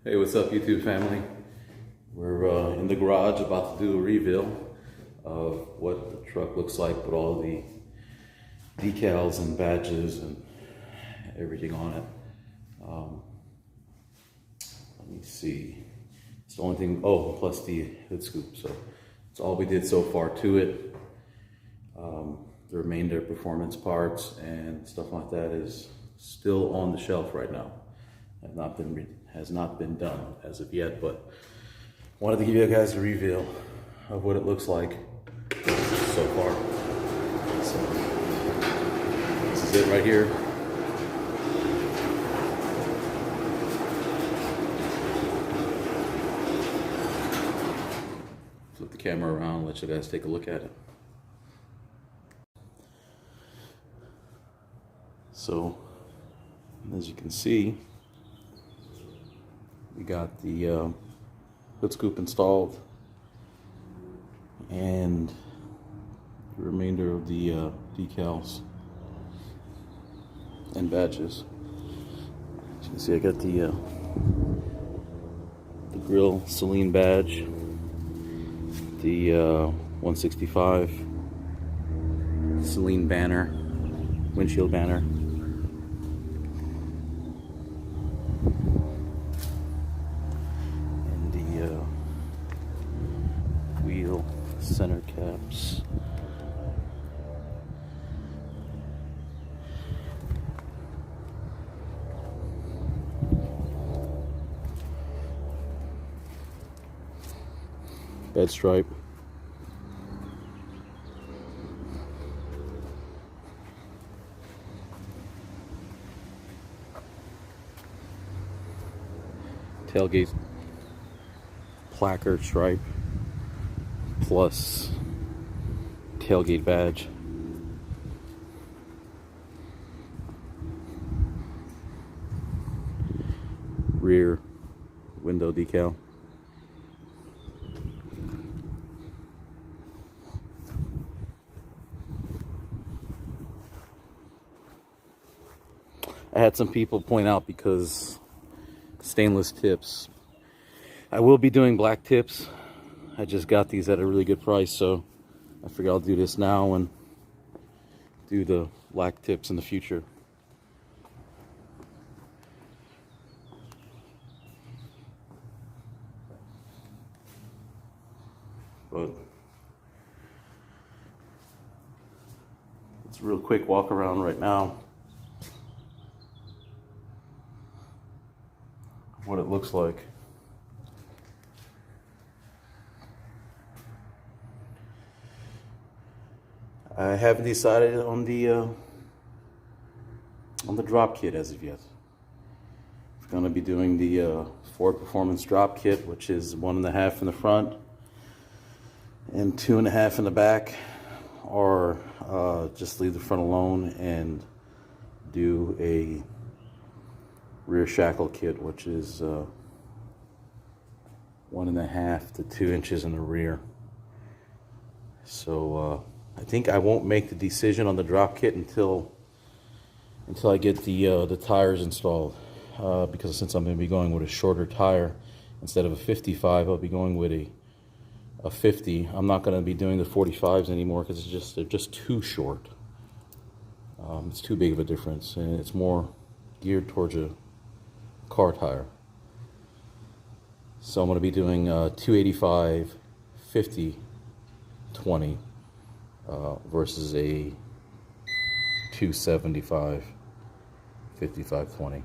Hey, what's up, YouTube family? We're in the garage about to do a reveal of what the truck looks like with all the decals and badges and everything on it. Let me see. It's the only thing, oh, plus the hood scoop. So that's all we did so far to it. The remainder performance parts and stuff like that is still on the shelf right now. Has not been done as of yet, but wanted to give you guys a reveal of what it looks like so far. So this is it right here. Flip the camera around, let you guys take a look at it. So as you can see, we got the hood scoop installed and the remainder of the decals and badges. As you can see, I got the grill Saleen badge, the 165 Saleen banner, windshield banner, wheel center caps, bed stripe, tailgate placard stripe, plus tailgate badge. Rear window decal. I had some people point out because stainless tips. I will be doing black tips. I just got these at a really good price, so I figure I'll do this now and do the black tips in the future. But it's a real quick walk around right now. What it looks like. I haven't decided on the drop kit as of yet. I'm going to be doing the Ford Performance drop kit, which is 1.5 in the front and 2.5 in the back, or just leave the front alone and do a rear shackle kit, which is 1.5 to 2 inches in the rear. So I think I won't make the decision on the drop kit until I get the tires installed, because since I'm going to be going with a shorter tire instead of a 55, I'll be going with a 50. I'm not going to be doing the 45s anymore because they're just too short. It's too big of a difference, and it's more geared towards a car tire. So I'm going to be doing 285 50 20 versus a 275 55 20.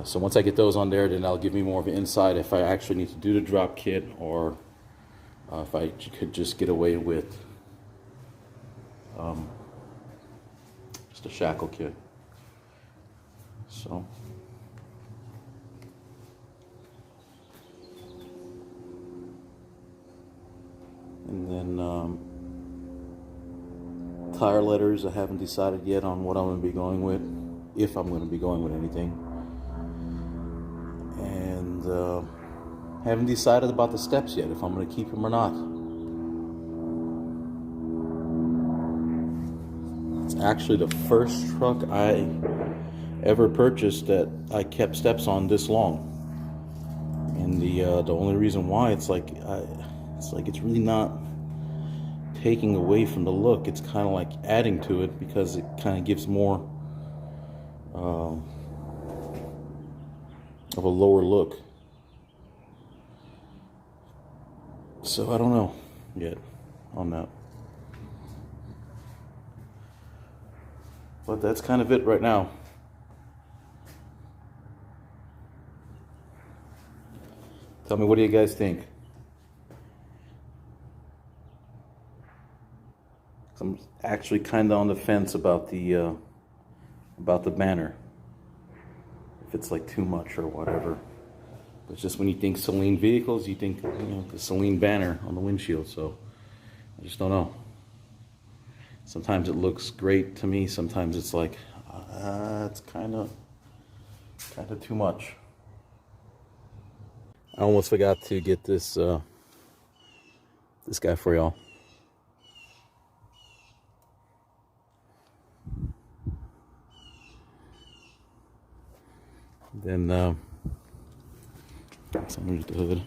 So once I get those on there, then that'll give me more of an insight if I actually need to do the drop kit, or if I could just get away with just a shackle kit. So and then tire letters, I haven't decided yet on what I'm going to be going with, if I'm going to be going with anything. And haven't decided about the steps yet, if I'm going to keep them or not. It's actually the first truck I ever purchased that I kept steps on this long. And the only reason why it's like it's really not taking away from the look. It's kind of like adding to it because it kind of gives more of a lower look. So I don't know yet on that. But that's kind of it right now. Tell me, what do you guys think? I'm actually kind of on the fence about the banner. If it's like too much or whatever. It's just when you think Saleen vehicles, you think, you know, the Saleen banner on the windshield. So I just don't know. Sometimes it looks great to me. Sometimes it's like it's kind of too much. I almost forgot to get this this guy for y'all. Then underneath the hood.